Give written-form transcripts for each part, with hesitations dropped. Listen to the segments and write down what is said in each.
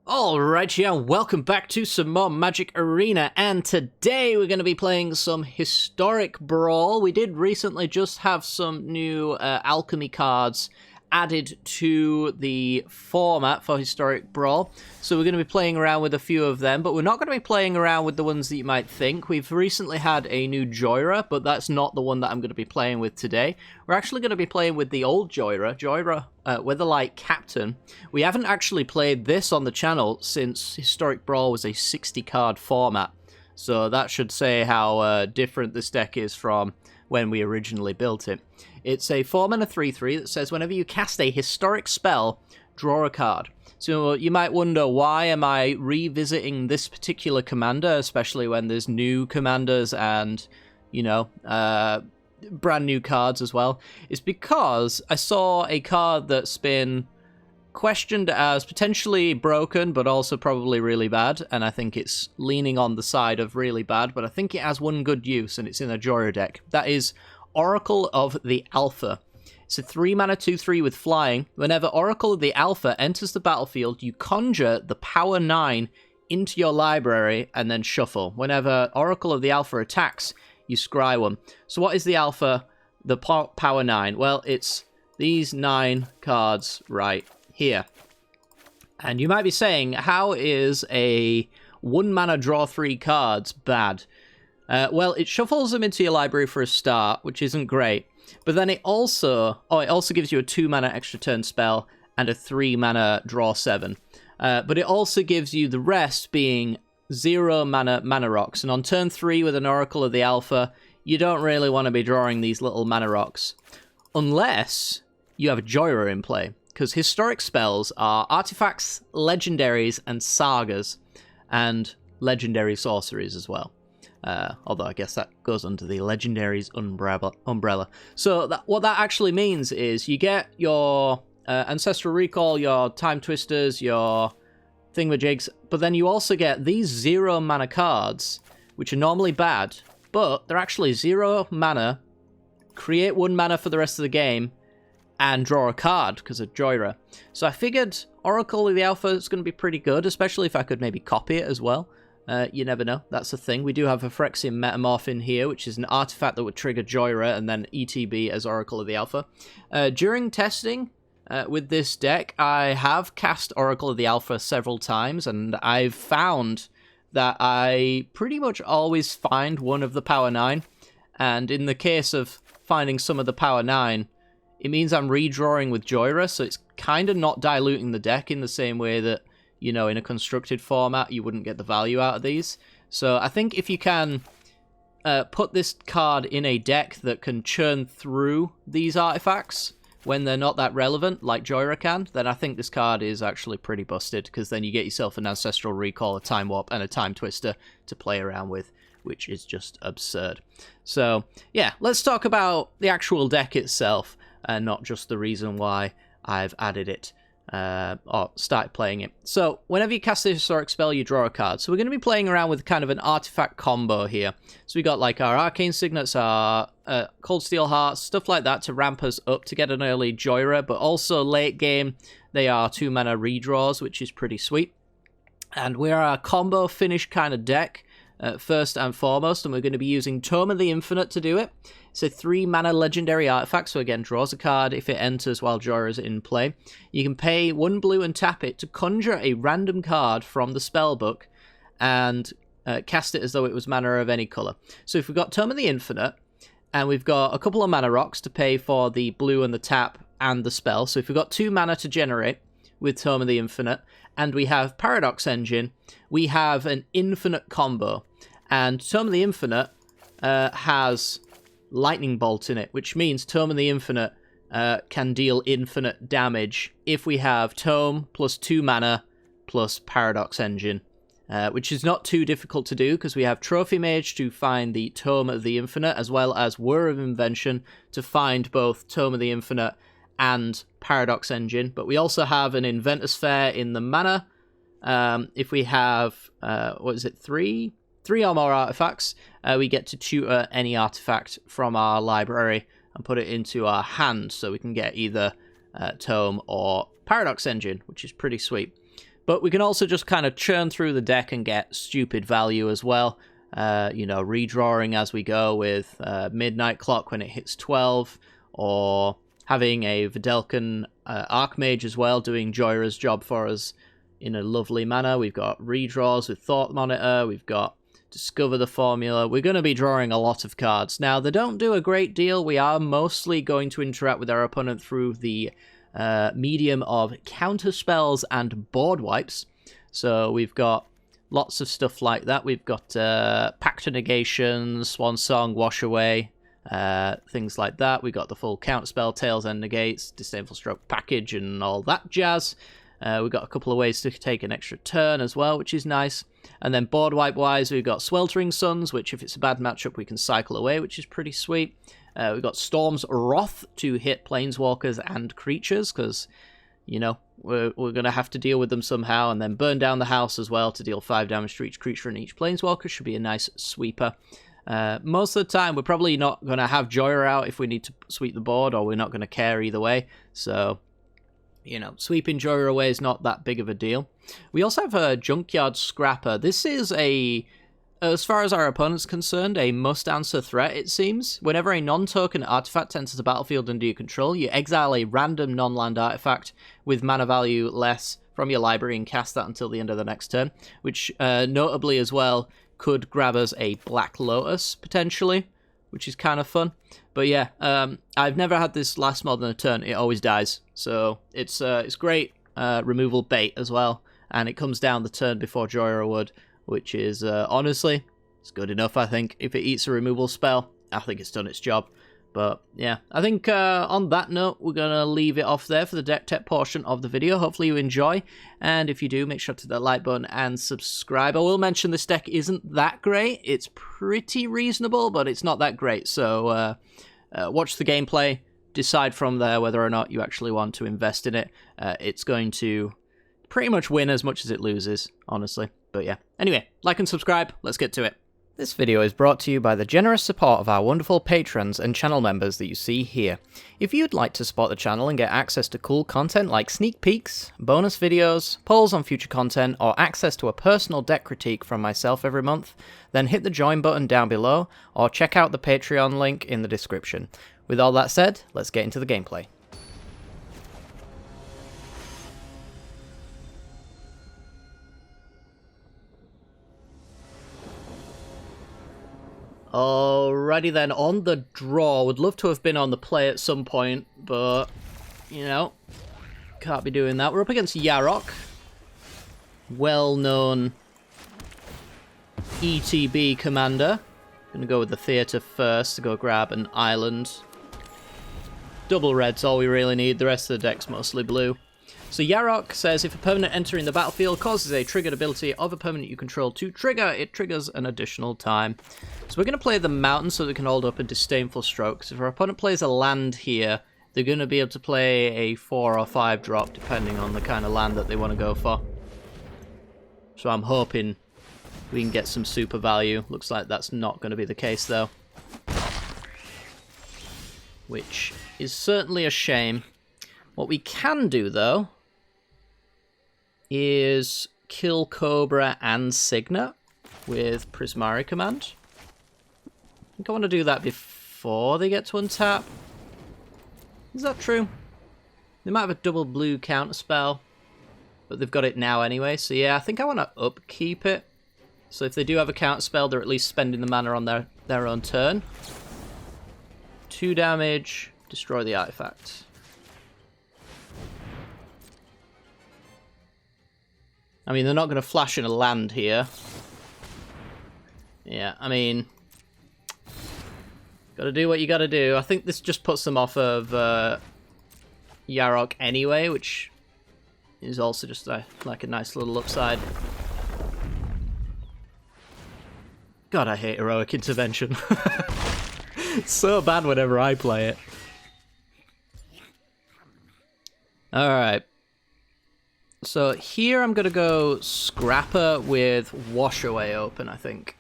Alright, yeah, welcome back to some more Magic Arena, and today we're going to be playing some Historic Brawl. We did recently just have some new alchemy cards added to the format for Historic Brawl, so we're going to be playing around with a few of them, but we're not going to be playing around with the ones that you might think. We've recently had a new Jhoira, but that's not the one that I'm going to be playing with today. We're actually going to be playing with the old Jhoira, Weatherlight Captain. We haven't actually played this on the channel since Historic Brawl was a 60-card format, so that should say how different this deck is from when we originally built it. It's a 4-mana 3/3 that says whenever you cast a historic spell, draw a card. So you might wonder, why am I revisiting this particular commander, especially when there's new commanders and, you know, brand new cards as well? It's because I saw a card that's been questioned as potentially broken, but also probably really bad, and I think it's leaning on the side of really bad, but I think it has one good use, and it's in a Jhoira deck. That is Oracle of the Alpha. It's a 3-mana 2/3 with flying. Whenever Oracle of the Alpha enters the battlefield, you conjure the power 9 into your library and then shuffle. Whenever Oracle of the Alpha attacks, you scry one. So what is the Alpha, the power 9? Well, it's these 9 cards right here. And you might be saying, how is a 1-mana draw 3 cards bad? Well, it shuffles them into your library for a start, which isn't great. But then it also gives you a 2-mana extra turn spell and a 3-mana draw 7. But it also gives you the rest being 0-mana rocks. And on turn 3 with an Oracle of the Alpha, you don't really want to be drawing these little mana rocks. Unless you have a Jhoira in play. Because historic spells are artifacts, legendaries, and sagas. And legendary sorceries as well. Although I guess that goes under the legendaries umbrella. So what that actually means is you get your Ancestral Recall, your Time Twisters, your Thingamajigs, but then you also get these 0-mana cards, which are normally bad, but they're actually 0 mana, create 1 mana for the rest of the game, and draw a card because of Jhoira. So I figured Oracle of the Alpha is going to be pretty good, especially if I could maybe copy it as well. You never know. That's the thing. We do have a Phyrexian Metamorph in here, which is an artifact that would trigger Jhoira and then ETB as Oracle of the Alpha. During testing with this deck, I have cast Oracle of the Alpha several times, and I've found that I pretty much always find one of the Power 9. And in the case of finding some of the Power 9, it means I'm redrawing with Jhoira, so it's kind of not diluting the deck in the same way that, you know, in a constructed format, you wouldn't get the value out of these. So I think if you can put this card in a deck that can churn through these artifacts when they're not that relevant, like Jhoira can, then I think this card is actually pretty busted, because then you get yourself an Ancestral Recall, a Time Warp, and a Time Twister to play around with, which is just absurd. So, yeah, let's talk about the actual deck itself, and not just the reason why I've added it. Or started playing it. So whenever you cast a historic spell, you draw a card. So we're going to be playing around with kind of an artifact combo here. So we got like our Arcane Signets, our Cold Steel Hearts, stuff like that to ramp us up to get an early Jhoira, but also late game they are 2-mana redraws, which is pretty sweet. And we're a combo finish kind of deck, first and foremost, and we're going to be using Tome of the Infinite to do it. It's a 3-mana legendary artifact, so again, draws a card if it enters while Jhoira is in play. You can pay 1 blue and tap it to conjure a random card from the spellbook and cast it as though it was mana of any colour. So if we've got Tome of the Infinite, and we've got a couple of mana rocks to pay for the blue and the tap and the spell, so if we've got 2 mana to generate with Tome of the Infinite, and we have Paradox Engine, we have an infinite combo. And Tome of the Infinite has Lightning Bolt in it, which means Tome of the Infinite can deal infinite damage if we have Tome plus 2 mana plus Paradox Engine, which is not too difficult to do because we have Trophy Mage to find the Tome of the Infinite, as well as Whir of Invention to find both Tome of the Infinite and Paradox Engine. But we also have an Inventor Sphere in the mana. If we have, what is it, 3 or more artifacts, we get to tutor any artifact from our library and put it into our hand, so we can get either Tome or Paradox Engine, which is pretty sweet. But we can also just kind of churn through the deck and get stupid value as well. You know, redrawing as we go with Midnight Clock when it hits 12, or having a Videlcan Archmage as well, doing Jhoira's job for us in a lovely manner. We've got redraws with Thought Monitor, we've got Discover the Formula. We're going to be drawing a lot of cards. Now, they don't do a great deal. We are mostly going to interact with our opponent through the medium of counter spells and board wipes. So we've got lots of stuff like that. We've got Pact of Negation, Swan Song, Wash Away, things like that. We got the full counter spell, Tails End Negates, Disdainful Stroke package, and all that jazz. We've got a couple of ways to take an extra turn as well, which is nice. And then board wipe wise, we've got Sweltering Suns, which if it's a bad matchup, we can cycle away, which is pretty sweet. We've got Storm's Wrath to hit planeswalkers and creatures, because, you know, we're going to have to deal with them somehow. And then Burn Down the House as well to deal 5 damage to each creature and each planeswalker. Should be a nice sweeper. Most of the time, we're probably not going to have Jhoira out if we need to sweep the board, or we're not going to care either way. So, you know, sweeping Jhoira away is not that big of a deal. We also have a Junkyard Scrapper. This is as far as our opponent's concerned, a must-answer threat, it seems. Whenever a non-token artifact enters the battlefield under your control, you exile a random non-land artifact with mana value less from your library and cast that until the end of the next turn, which notably as well could grab us a Black Lotus, potentially, which is kind of fun. But yeah, I've never had this last more than a turn. It always dies. So it's great removal bait as well, and it comes down the turn before Jhoira would, which is, honestly, it's good enough, I think. If it eats a removal spell, I think it's done its job. But, yeah, I think on that note, we're going to leave it off there for the deck tech portion of the video. Hopefully you enjoy, and if you do, make sure to hit that like button and subscribe. I will mention this deck isn't that great. It's pretty reasonable, but it's not that great. So, watch the gameplay, decide from there whether or not you actually want to invest in it. It's going to pretty much win as much as it loses, honestly. But yeah, anyway, like and subscribe, let's get to it. This video is brought to you by the generous support of our wonderful patrons and channel members that you see here. If you'd like to support the channel and get access to cool content like sneak peeks, bonus videos, polls on future content, or access to a personal deck critique from myself every month, then hit the join button down below, or check out the Patreon link in the description. With all that said, let's get into the gameplay. Alrighty then, on the draw. Would love to have been on the play at some point, but, you know, can't be doing that. We're up against Yarok, well-known ETB commander. Gonna go with the theatre first to go grab an island. Double red's all we really need, the rest of the deck's mostly blue. So Yarok says, if a permanent entering the battlefield causes a triggered ability of a permanent you control to trigger, it triggers an additional time. So we're going to play the mountain so that we can hold up a Disdainful Stroke. So if our opponent plays a land here, they're going to be able to play a 4 or 5 drop, depending on the kind of land that they want to go for. So I'm hoping we can get some super value. Looks like that's not going to be the case, though. Which is certainly a shame. What we can do, though, is kill Cobra and Signet with Prismari Command. I think I want to do that before they get to untap. Is that true? They might have a double blue counterspell, but they've got it now anyway. So yeah, I think I want to upkeep it. So if they do have a counterspell, they're at least spending the mana on their own turn. 2 damage, destroy the artifact. I mean, they're not going to flash in a land here. Yeah, I mean, gotta do what you gotta do. I think this just puts them off of Yarok anyway, which is also just like a nice little upside. God, I hate Heroic Intervention. It's so bad whenever I play it. Alright. So here I'm going to go Scrapper with Wash Away open, I think.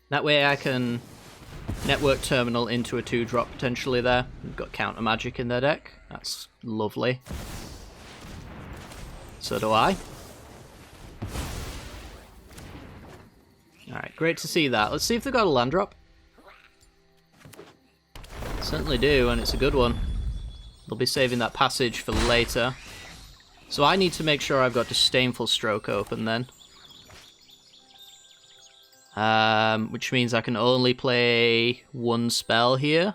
That way I can Network Terminal into a 2-drop potentially there. We've got Counter Magic in their deck. That's lovely. So do I. Alright, great to see that. Let's see if they've got a land drop. Certainly do, and it's a good one. They'll be saving that passage for later. So I need to make sure I've got Disdainful Stroke open then. Which means I can only play one spell here.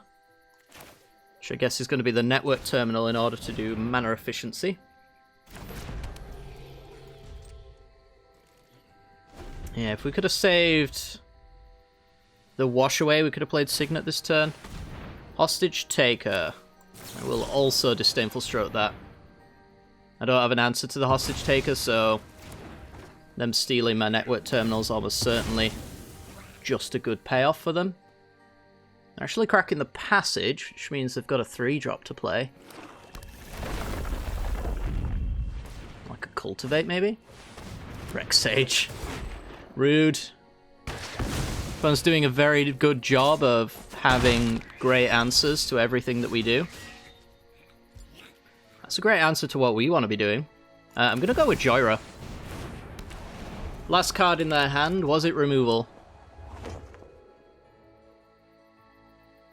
Which I guess is going to be the Network Terminal in order to do mana efficiency. Yeah, if we could have saved the Wash Away, we could have played Signet this turn. Hostage Taker. I will also Disdainful Stroke that. I don't have an answer to the Hostage Taker, so them stealing my Network Terminals almost certainly just a good payoff for them. They're actually cracking the passage, which means they've got a 3-drop to play. Like a Cultivate, maybe? Rex Sage. Rude. Opponent's doing a very good job of having great answers to everything that we do. That's a great answer to what we want to be doing. I'm going to go with Jhoira. Last card in their hand, was it removal?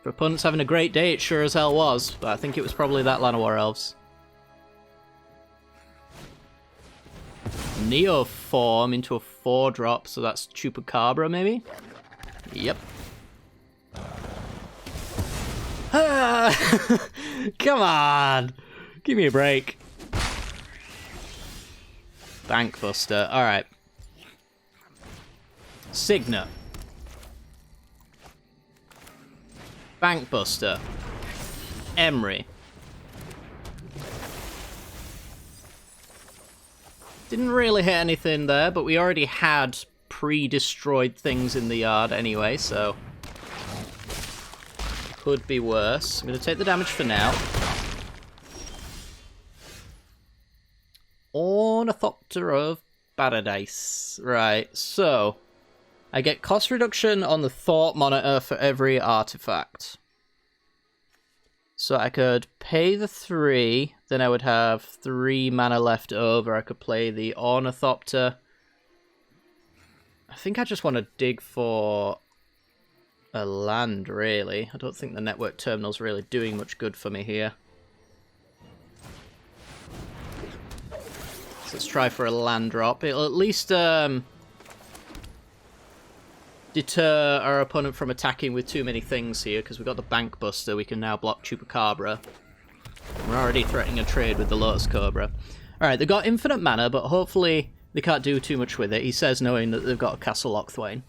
For opponents having a great day, it sure as hell was, but I think it was probably that Llanowar Elves. Neoform into a 4-drop, so that's Chupacabra maybe? Yep. Come on! Give me a break. Bankbuster, alright. Signet. Bankbuster. Emery. Didn't really hit anything there, but we already had pre-destroyed things in the yard anyway, so could be worse. I'm going to take the damage for now. Ornithopter of Paradise. Right, so I get cost reduction on the Thought Monitor for every artifact. So I could pay the 3, then I would have 3 mana left over. I could play the Ornithopter. I think I just want to dig for a land, really. I don't think the Network Terminal's really doing much good for me here. So let's try for a land drop. It'll at least deter our opponent from attacking with too many things here, because we've got the Bank Buster. We can now block Chupacabra. We're already threatening a trade with the Lotus Cobra. Alright, they've got infinite mana, but hopefully they can't do too much with it. He says knowing that they've got a Castle Lochthwain.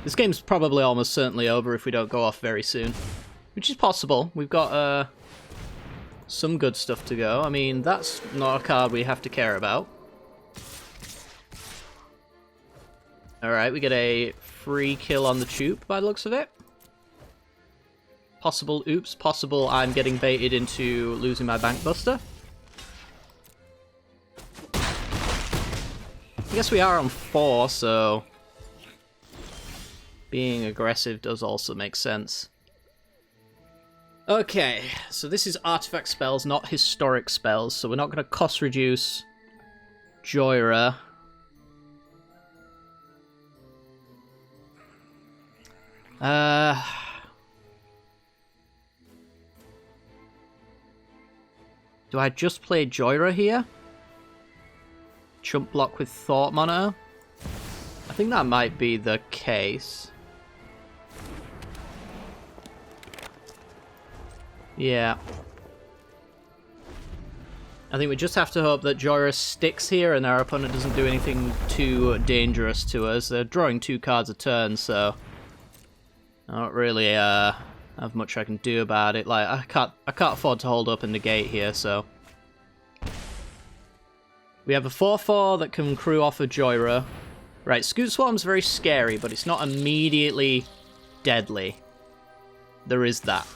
This game's probably almost certainly over if we don't go off very soon. Which is possible. We've got some good stuff to go. I mean, that's not a card we have to care about. Alright, we get a free kill on the Chup by the looks of it. Possible, oops, possible I'm getting baited into losing my Bank Buster. I guess we are on 4, so being aggressive does also make sense. Okay, so this is artifact spells, not historic spells, so we're not going to cost reduce Jhoira. Do I just play Jhoira here? Chump block with Thought Monitor? I think that might be the case. Yeah. I think we just have to hope that Jhoira sticks here and our opponent doesn't do anything too dangerous to us. They're drawing 2 cards a turn, so I don't really have much I can do about it. Like I can't afford to hold up and negate here, so we have a 4/4 that can crew off of Jhoira. Right, Scoot Swarm's very scary, but it's not immediately deadly. There is that.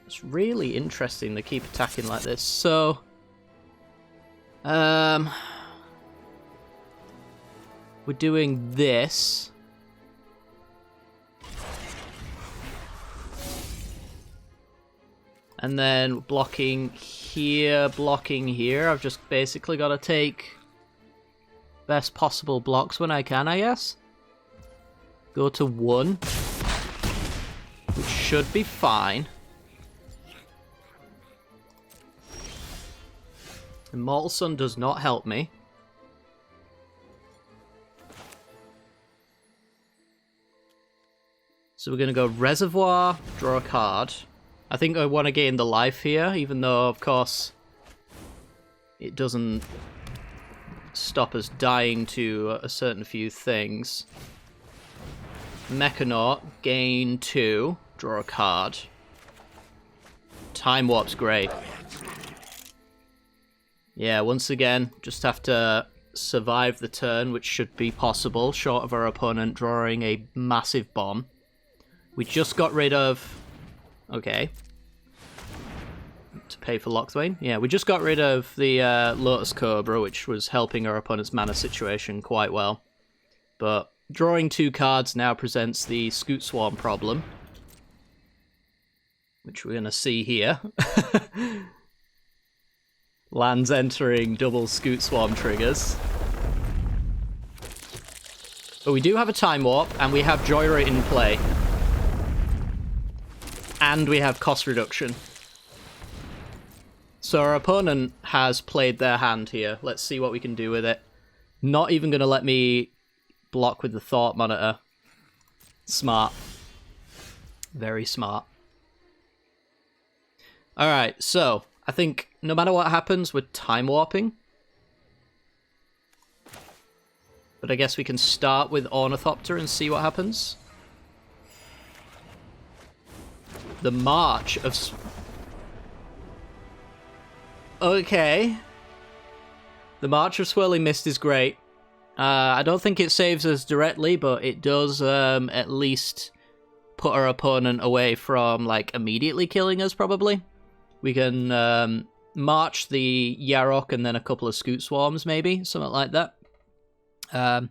It's really interesting they keep attacking like this. So we're doing this. And then blocking here, blocking here. I've just basically got to take best possible blocks when I can, I guess. Go to 1. Which should be fine. Immortal Sun does not help me. So we're going to go Reservoir, draw a card. I think I want to gain the life here, even though, of course, it doesn't stop us dying to a certain few things. Mechanaut, gain 2, draw a card. Time Warp's great. Yeah, once again, just have to survive the turn, which should be possible, short of our opponent drawing a massive bomb. We just got rid of... Okay. To pay for Lockthwain. Yeah, we just got rid of the Lotus Cobra, which was helping our opponent's mana situation quite well. But drawing 2 cards now presents the Scoot Swarm problem, which we're going to see here. Lands entering double Scoot Swarm triggers. But we do have a Time Warp, and we have Jhoira in play. And we have cost reduction. So our opponent has played their hand here. Let's see what we can do with it. Not even going to let me block with the Thought Monitor. Smart. Very smart. Alright, so I think no matter what happens, we're time warping. But I guess we can start with Ornithopter and see what happens. The March of... Okay. The March of Swirling Mist is great. I don't think it saves us directly, but it does at least put our opponent away from, like, immediately killing us, probably. We can march the Yarok and then a couple of Scoot Swarms, maybe, something like that. But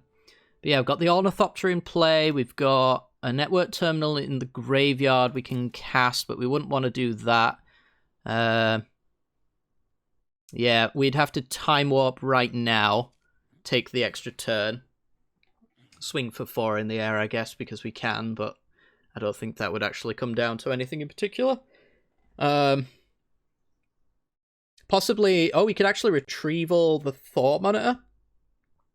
yeah, I've got the Ornithopter in play. We've got a Network Terminal in the graveyard we can cast, but we wouldn't want to do that. Yeah, we'd have to Time Warp right now. Take the extra turn. Swing for 4 in the air, I guess, because we can, but I don't think that would actually come down to anything in particular. Possibly... Oh, we could actually retrieval the Thought Monitor,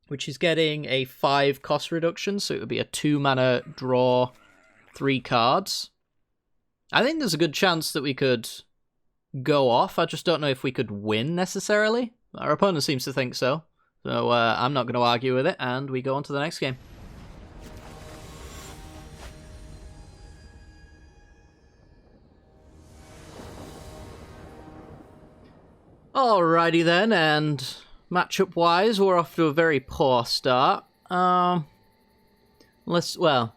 which is getting a 5 cost reduction, so it would be a 2 mana draw 3 cards. I think there's a good chance that we could go off. I just don't know if we could win, necessarily. Our opponent seems to think so. So I'm not going to argue with it, and we go on to the next game. Alrighty then, and matchup-wise, we're off to a very poor start. Well,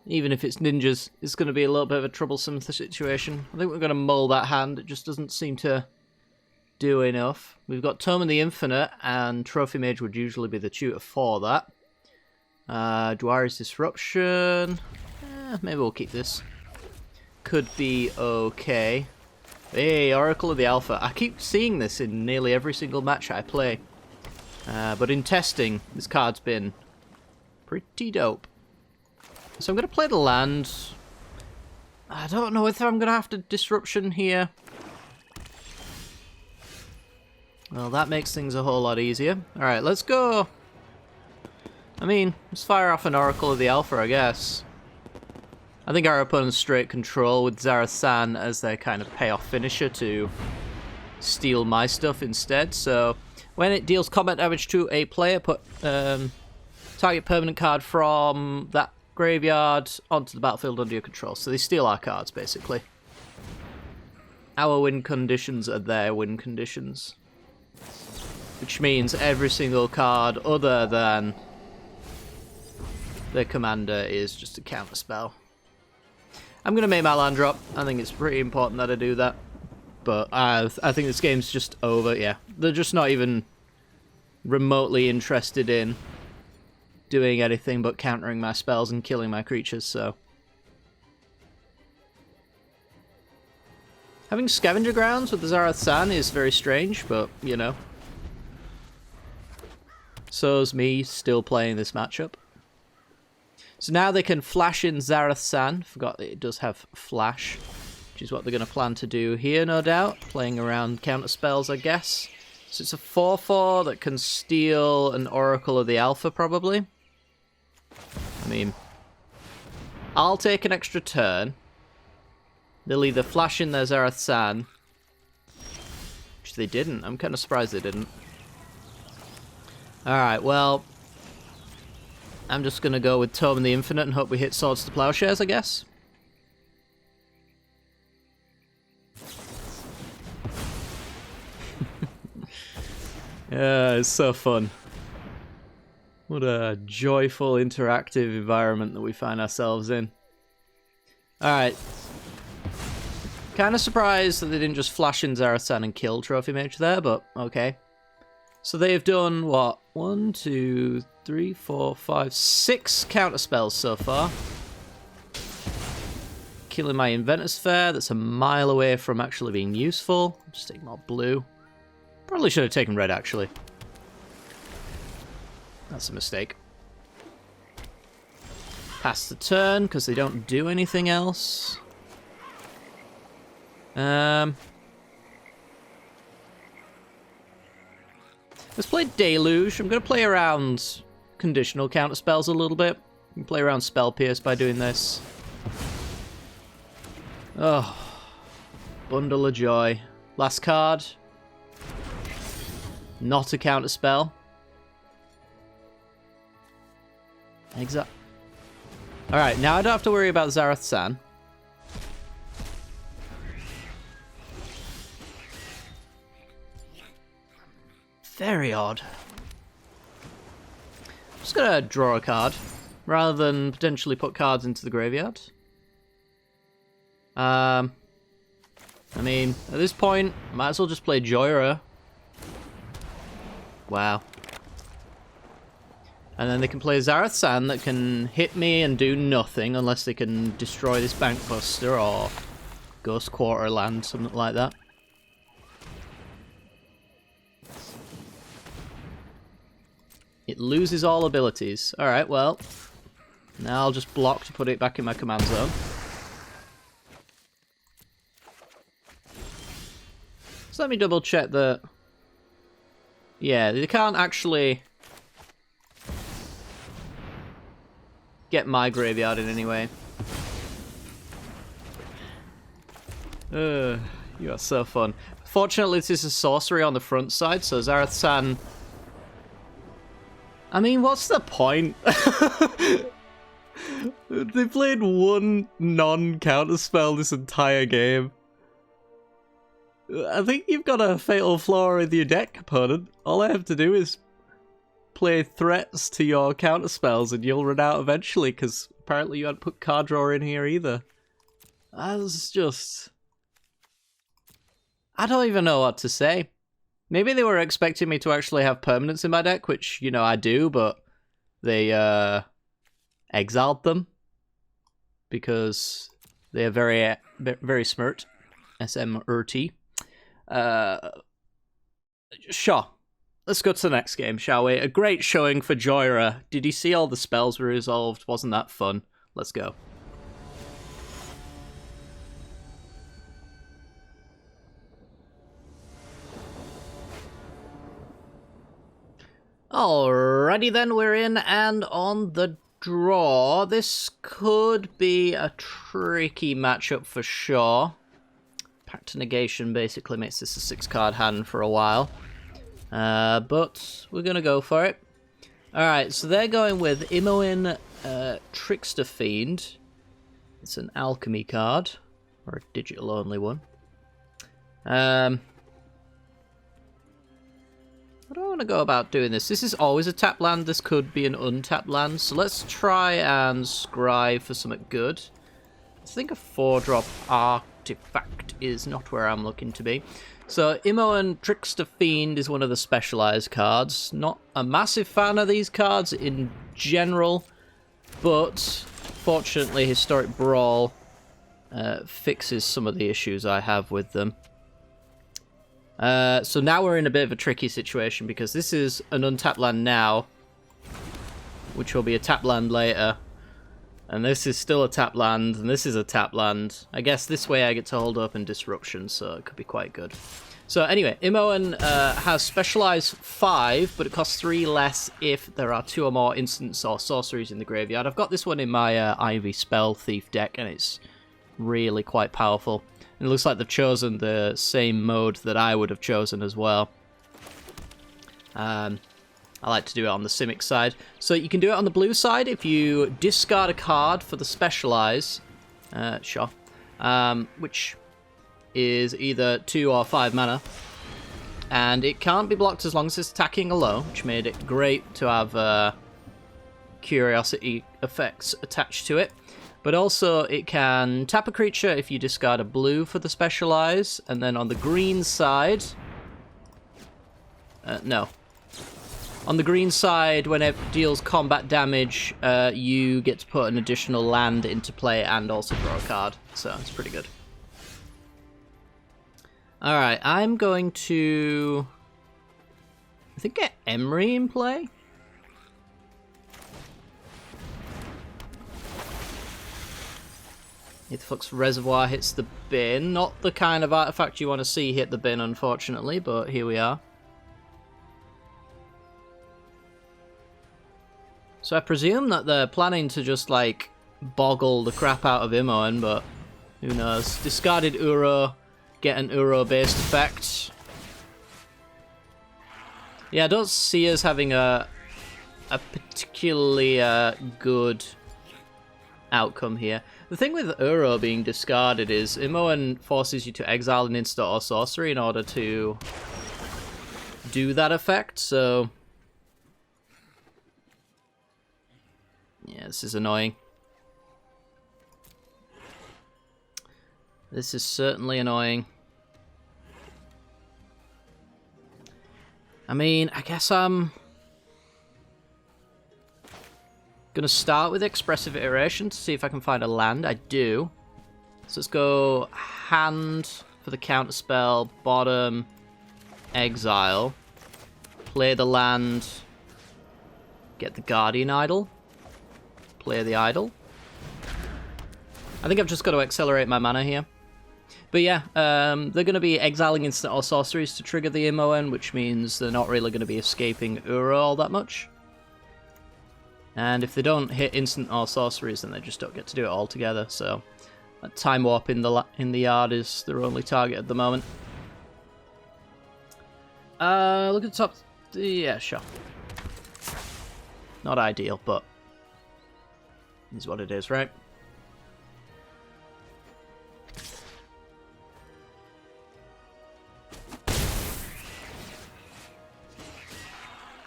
even if it's ninjas, it's going to be a little bit of a troublesome situation. I think we're going to mull that hand. It just doesn't seem to do enough. We've got Tome of the Infinite, and Trophy Mage would usually be the tutor for that. Jhoira's Disruption. Maybe we'll keep this. Could be okay. Hey, Oracle of the Alpha. I keep seeing this in nearly every single match I play. But in testing, this card's been pretty dope. So I'm going to play the land. I don't know if I'm going to have to Disruption here. Well, that makes things a whole lot easier. Alright, let's go. I mean, let's fire off an Oracle of the Alpha, I guess. I think our opponent's straight control with Zara-san as their kind of payoff finisher to steal my stuff instead. So when it deals combat damage to a player, put target permanent card from that graveyard onto the battlefield under your control. So they steal our cards, basically. Our win conditions are their win conditions. Which means every single card other than the commander is just a counter spell. I'm going to make my land drop. I think it's pretty important that I do that. But I think this game's just over. Yeah, they're just not even remotely interested in doing anything but countering my spells and killing my creatures, so... Having scavenger grounds with the Zarath-san is very strange, but, you know. So's me still playing this matchup. So now they can flash in Zarath-san. Forgot that it does have flash, which is what they're going to plan to do here, no doubt. Playing around counter spells, I guess. So it's a 4/4 that can steal an Oracle of the Alpha, probably. I mean, I'll take an extra turn. They'll either flash in their Zarath-san, which they didn't. I'm kind of surprised they didn't. Alright, well, I'm just going to go with Tome of the Infinite and hope we hit Swords to Plowshares, I guess. Yeah, it's so fun. What a joyful, interactive environment that we find ourselves in. Alright. Kind of surprised that they didn't just flash in Zarath-san and kill Trophy Mage there, but okay. So they've done, what? 1, 2, 3, 4, 5, 6 counterspells so far. Killing my Inventor's Fair, that's a mile away from actually being useful. Just take more blue. Probably should have taken red, actually. That's a mistake. Pass the turn, because they don't do anything else. Let's play Deluge. I'm going to play around conditional counterspells a little bit. You can play around Spell Pierce by doing this. Oh. Bundle of joy. Last card. Not a counterspell. Exact. Alright, now I don't have to worry about Zarath-san. Very odd. I'm just gonna draw a card, rather than potentially put cards into the graveyard. I mean, at this point, might as well just play Jhoira. Wow. And then they can play Zarath-san that can hit me and do nothing unless they can destroy this Bankbuster or Ghost Quarter land, something like that. It loses all abilities. Alright, well, now I'll just block to put it back in my command zone. So let me double check that... Yeah, they can't actually get my graveyard in any way. You are so fun. Fortunately, this is a sorcery on the front side, so Zarath-san... I mean, what's the point? They played one non-counterspell this entire game. I think you've got a fatal flaw in your deck, opponent. All I have to do is play threats to your counterspells and you'll run out eventually, because apparently you hadn't put card draw in here either. That's just... I don't even know what to say. Maybe they were expecting me to actually have permanents in my deck, which, you know, I do, but they exiled them because they are very, very smart. SMRT. Sure. Let's go to the next game, shall we? A great showing for Jhoira. Did you see all the spells were resolved? Wasn't that fun? Let's go. Alrighty then, we're in and on the draw. This could be a tricky matchup for sure. Pact to Negation basically makes this a 6-card hand for a while. But we're going to go for it. Alright, so they're going with Imoen Trickster Fiend. It's an alchemy card, or a digital only one. How do I want to go about doing this? This is always a tap land. This could be an untapped land. So let's try and scry for something good. I think a 4-drop artifact is not where I'm looking to be. So Imoen Trickster Fiend is one of the specialized cards. Not a massive fan of these cards in general, but fortunately Historic Brawl fixes some of the issues I have with them. So now we're in a bit of a tricky situation because this is an untapped land now, which will be a tap land later. And this is still a tap land, and this is a tap land. I guess this way I get to hold open disruption, so it could be quite good. So anyway, Imoen has Specialize 5, but it costs 3 less if there are 2 or more instants or sorceries in the graveyard. I've got this one in my Ivy Spell Thief deck, and it's really quite powerful. And it looks like they've chosen the same mode that I would have chosen as well. I like to do it on the Simic side. So you can do it on the blue side if you discard a card for the Specialize. Sure. Which is either 2 or 5 mana. And it can't be blocked as long as it's attacking alone, which made it great to have curiosity effects attached to it. But also it can tap a creature if you discard a blue for the Specialize. And then on the green side... no. On the green side, when it deals combat damage, you get to put an additional land into play and also draw a card. So it's pretty good. Alright, I'm going to... I think get Emery in play. Aetherflux Reservoir hits the bin. Not the kind of artifact you want to see hit the bin, unfortunately, but here we are. So I presume that they're planning to just, like, boggle the crap out of Imoen, but who knows. Discarded Uro, get an Uro-based effect. Yeah, I don't see us having a particularly good outcome here. The thing with Uro being discarded is Imoen forces you to exile an instant or sorcery in order to do that effect, so... yeah, this is annoying. This is certainly annoying. I mean, I guess I'm gonna start with Expressive Iteration to see if I can find a land. I do. So let's go hand for the counterspell, bottom, exile, play the land, get the Guardian Idol. Play the idol. I think I've just got to accelerate my mana here. But yeah, they're going to be exiling instant or sorceries to trigger the Imoen, which means they're not really going to be escaping Uro all that much. And if they don't hit instant or sorceries, then they just don't get to do it all together. So that Time Warp in the yard is their only target at the moment. Look at the top. Yeah, sure. Not ideal, but is what it is, right?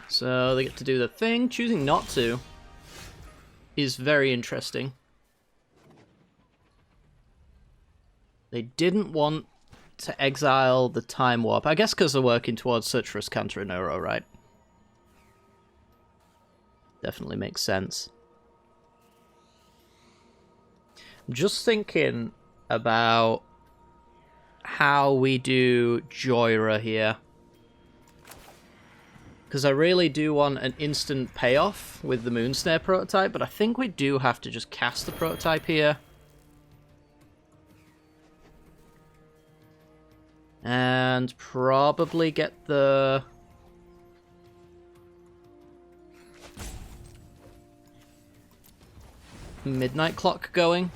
So they get to do the thing. Choosing not to is very interesting. They didn't want to exile the Time Warp. I guess because they're working towards Search for Counter and Uro, right? Definitely makes sense. I'm just thinking about how we do Jhoira here. Because I really do want an instant payoff with the Moonsnare prototype, but I think we do have to just cast the prototype here. And probably get the... Midnight Clock going.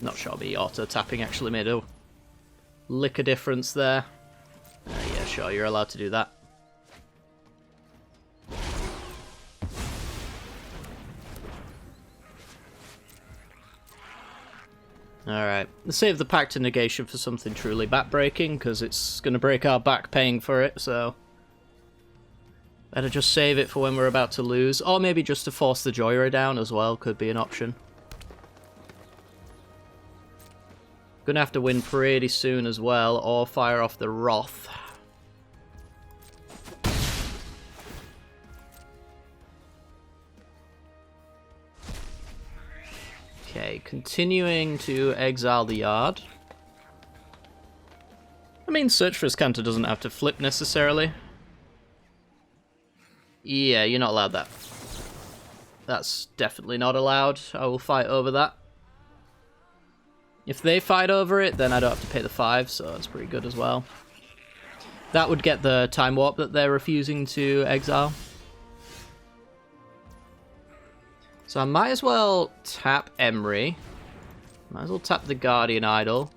Not sure the auto-tapping actually made a lick of difference there. Yeah, sure, you're allowed to do that. Alright, let's save the Pact of Negation for something truly back-breaking, because it's going to break our back paying for it, so... better just save it for when we're about to lose, or maybe just to force the Jhoira down as well, could be an option. Gonna have to win pretty soon as well, or fire off the Wrath. continuing to exile the yard. I mean, Search for Escanto doesn't have to flip necessarily. Yeah, you're not allowed that. That's definitely not allowed. I will fight over that. If they fight over it, then I don't have to pay the 5, so that's pretty good as well. That would get the Time Warp that they're refusing to exile. So I might as well tap Emery. Might as well tap the Guardian Idol.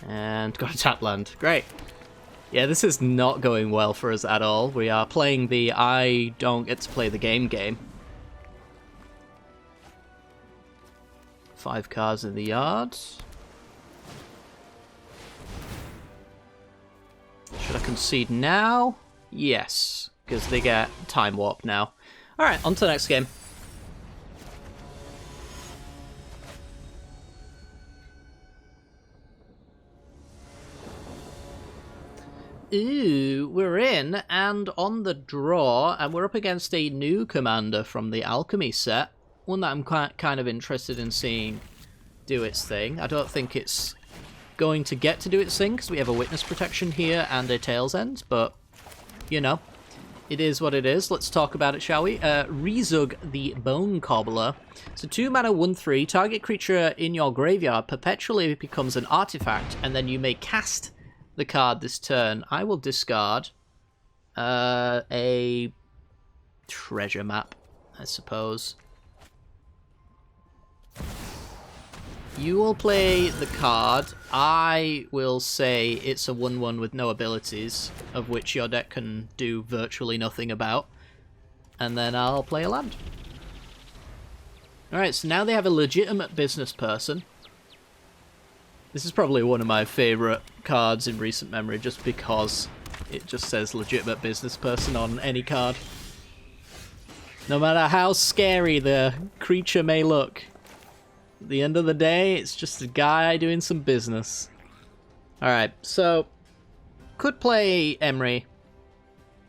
And got a tap land. Great. Yeah, this is not going well for us at all. We are playing the I don't get to play the game. 5 cards in the yard. Should I concede now? Yes, because they get Time Warp now. Alright, on to the next game. Ooh, we're in and on the draw, and we're up against a new commander from the Alchemy set. One that I'm kind of interested in seeing do its thing. I don't think it's going to get to do its thing, because we have a Witness Protection here and a Tail's End, but, you know, it is what it is. Let's talk about it, shall we? Rezug the Bone Cobbler. So 2 mana, 1/3, target creature in your graveyard perpetually becomes an artifact, and then you may cast the card this turn. I will discard a treasure map, I suppose. You will play the card. I will say it's a 1/1 with no abilities, of which your deck can do virtually nothing about. And then I'll play a land. Alright, so now they have a legitimate business person. This is probably one of my favourite cards in recent memory, just because it just says legitimate business person on any card. No matter how scary the creature may look, at the end of the day, it's just a guy doing some business. Alright, so could play Emery.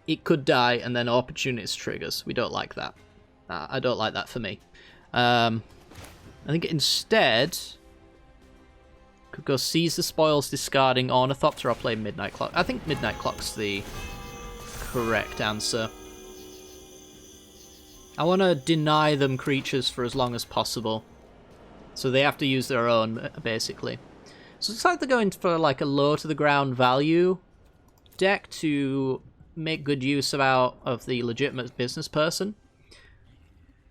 It could die, and then Opportunist triggers. We don't like that. I don't like that for me. I think instead could go Seize the Spoils, discarding Ornithopter, or play Midnight Clock. I think Midnight Clock's the correct answer. I want to deny them creatures for as long as possible, so they have to use their own, basically. So it's like they're going for like a low to the ground value deck to make good use of the legitimate business person,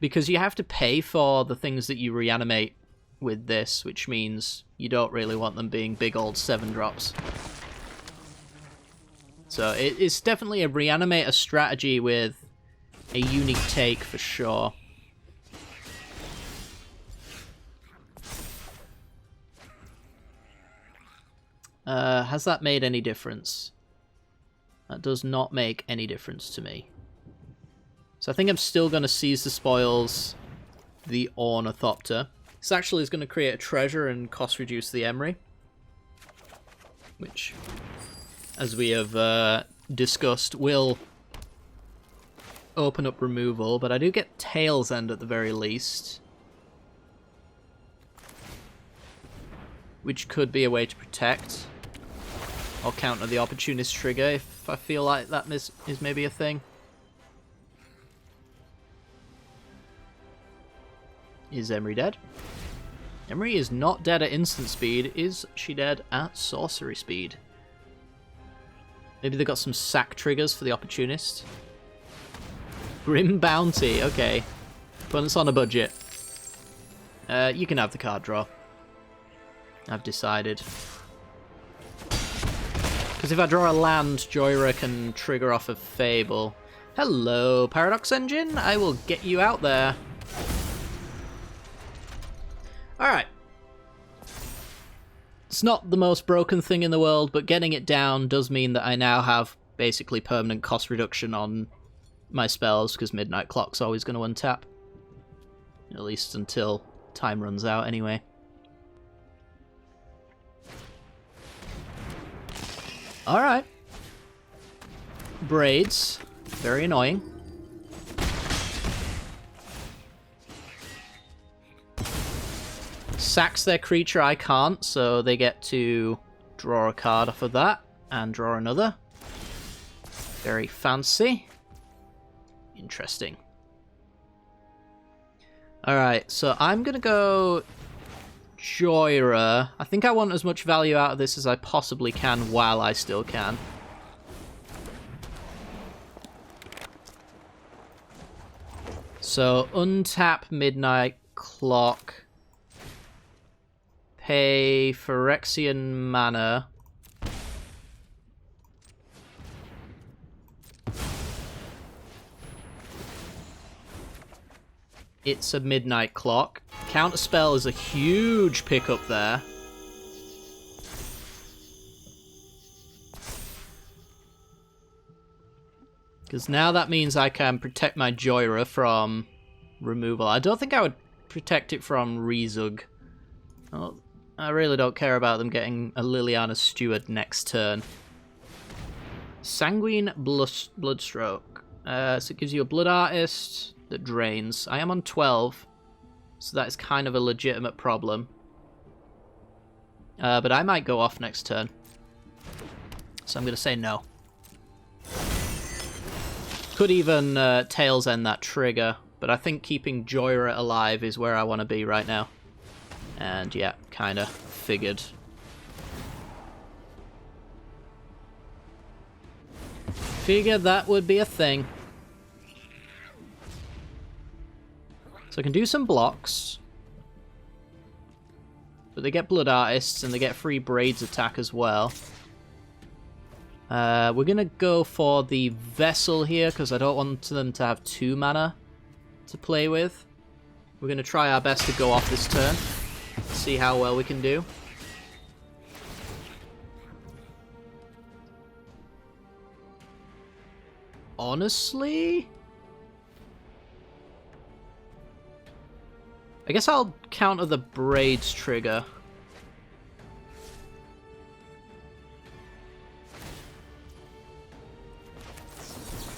because you have to pay for the things that you reanimate with this, which means you don't really want them being big old 7-drops. So it's definitely a reanimator strategy with a unique take for sure. Has that made any difference? That does not make any difference to me. So I think I'm still going to Seize the Spoils, the Ornithopter. This actually is going to create a treasure and cost reduce the Emery, which, as we have discussed, will open up removal, but I do get Tail's End at the very least, which could be a way to protect or counter the Opportunist trigger if I feel like that is maybe a thing. Is Emery dead? Emery is not dead at instant speed. Is she dead at sorcery speed? Maybe they got some sack triggers for the Opportunist. Grim Bounty, okay. Put us on a budget. You can have the card draw. I've decided. Because if I draw a land, Jhoira can trigger off a Fable. Hello, Paradox Engine. I will get you out there. Alright. It's not the most broken thing in the world, but getting it down does mean that I now have basically permanent cost reduction on my spells, because Midnight Clock's always going to untap. At least until time runs out, anyway. Alright. Braids. Very annoying. Sacks their creature, I can't, so they get to draw a card off of that and draw another. Very fancy. Interesting. Alright, so I'm going to go Jhoira. I think I want as much value out of this as I possibly can while I still can. So, untap Midnight Clock. Pay Phyrexian mana. It's a Midnight Clock. Counterspell is a huge pickup there. Because now that means I can protect my Jhoira from removal. I don't think I would protect it from Rezug. Oh, I really don't care about them getting a Liliana Steward next turn. Sanguine Bloodstroke. So it gives you a Blood Artist that drains. I am on 12, so that is kind of a legitimate problem. But I might go off next turn. So I'm going to say no. Could even Tails End that trigger, but I think keeping Jhoira alive is where I want to be right now. And yeah, kind of figured. Figured that would be a thing. So I can do some blocks. But they get Blood Artists and they get free Braids attack as well. We're going to go for the Vessel here because I don't want them to have 2 mana to play with. We're going to try our best to go off this turn. See how well we can do. Honestly, I guess I'll counter the Braids trigger.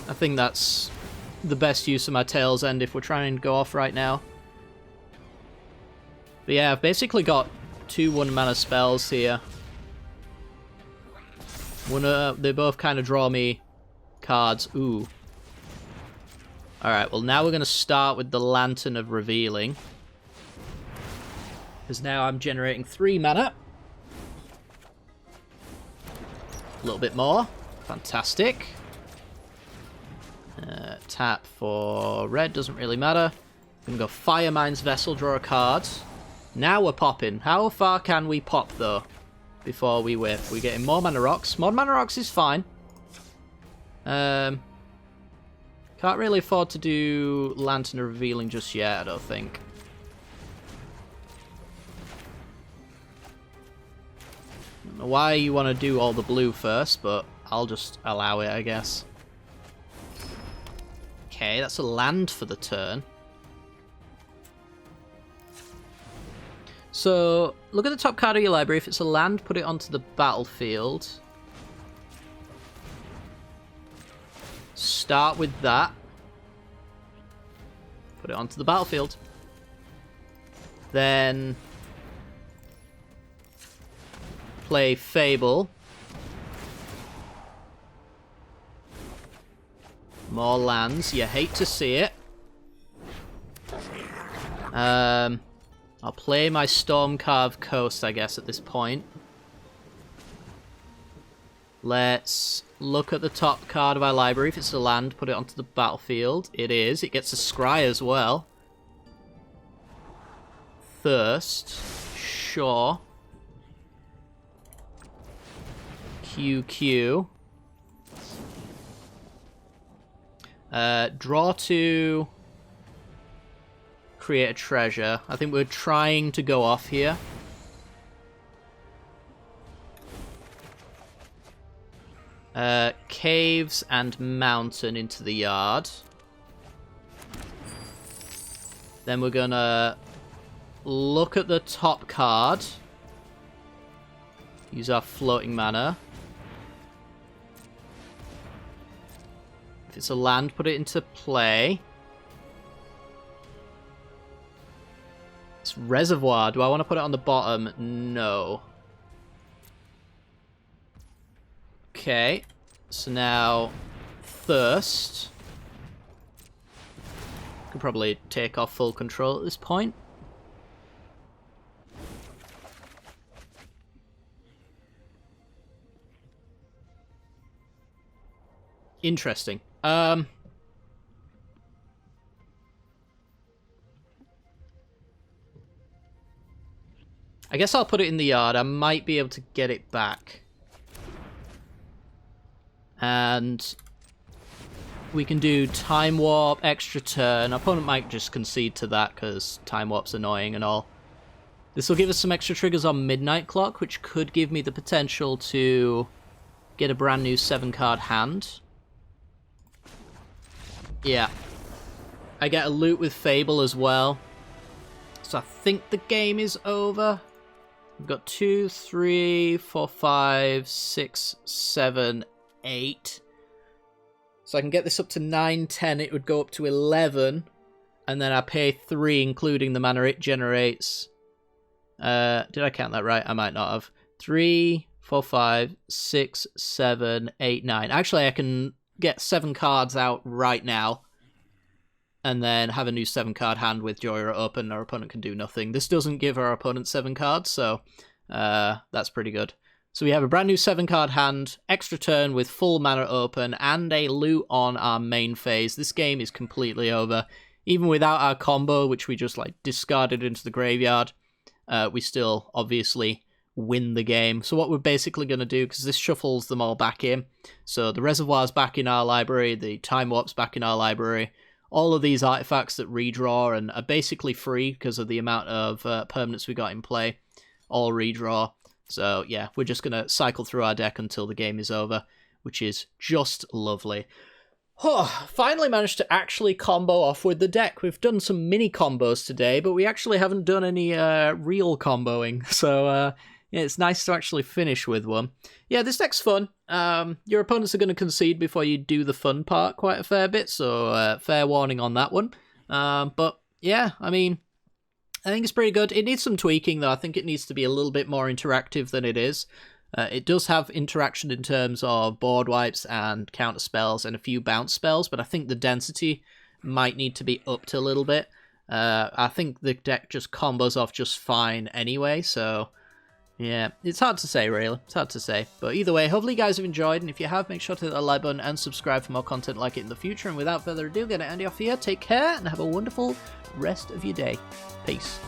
I think that's the best use of my Tails End if we're trying to go off right now. But yeah, I've basically got 2 1-mana spells here. They both kind of draw me cards. Ooh. Alright, well now we're going to start with the Lantern of Revealing. Because now I'm generating 3 mana. A little bit more. Fantastic. Tap for red, doesn't really matter. I'm going to go Firemine's Vessel, draw a card. Now we're popping. How far can we pop, though, before we whiff? We're getting more Mana Rocks. More Mana Rocks is fine. Can't really afford to do Lantern of Revealing just yet, I don't think. I don't know why you want to do all the blue first, but I'll just allow it, I guess. Okay, that's a land for the turn. So, look at the top card of your library. If it's a land, put it onto the battlefield. Start with that. Put it onto the battlefield. Then play Fable. More lands. You hate to see it. I'll play my Stormcarved Coast, I guess, at this point. Let's look at the top card of our library. If it's a land, put it onto the battlefield. It is. It gets a Scry as well. Thirst. Sure. QQ. Draw to create a treasure. I think we're trying to go off here. Caves and mountain into the yard. Then we're gonna look at the top card. Use our floating mana. If it's a land, put it into play. It's Reservoir. Do I want to put it on the bottom? No. Okay. So now, Thirst. Could probably take off full control at this point. Interesting. I guess I'll put it in the yard. I might be able to get it back. And we can do Time Warp, extra turn. Our opponent might just concede to that because Time Warp's annoying and all. This will give us some extra triggers on Midnight Clock, which could give me the potential to get a brand new 7-card hand. Yeah. I get a loot with Fable as well. So I think the game is over. We've got 2, 3, 4, 5, 6, 7, 8. So I can get this up to 9, 10. It would go up to 11. And then I pay 3, including the mana it generates. Did I count that right? I might not have. 3, 4, 5, 6, 7, 8, 9. Actually, I can get 7 cards out right now. And then have a new 7-card hand with Jhoira open. Our opponent can do nothing. This doesn't give our opponent 7 cards, so that's pretty good. So we have a brand new 7-card hand, extra turn with full mana open, and a loot on our main phase. This game is completely over. Even without our combo, which we just like discarded into the graveyard, we still obviously win the game. So what we're basically going to do, because this shuffles them all back in, so the Reservoir's back in our library, the Time Warp's back in our library. All of these artifacts that redraw and are basically free because of the amount of permanents we got in play, all redraw. So yeah, we're just going to cycle through our deck until the game is over, which is just lovely. Oh, finally managed to actually combo off with the deck. We've done some mini combos today, but we actually haven't done any real comboing. So yeah, it's nice to actually finish with one. Yeah, this deck's fun. Your opponents are going to concede before you do the fun part quite a fair bit, so fair warning on that one. But yeah, I mean, I think it's pretty good. It needs some tweaking, though. I think it needs to be a little bit more interactive than it is. It does have interaction in terms of board wipes and counter spells and a few bounce spells, but I think the density might need to be upped a little bit. I think the deck just combos off just fine anyway, so yeah, it's hard to say, really. It's hard to say. But either way, hopefully you guys have enjoyed, and if you have, make sure to hit that like button and subscribe for more content like it in the future. And without further ado, get it Andy off here. Take care, and have a wonderful rest of your day. Peace.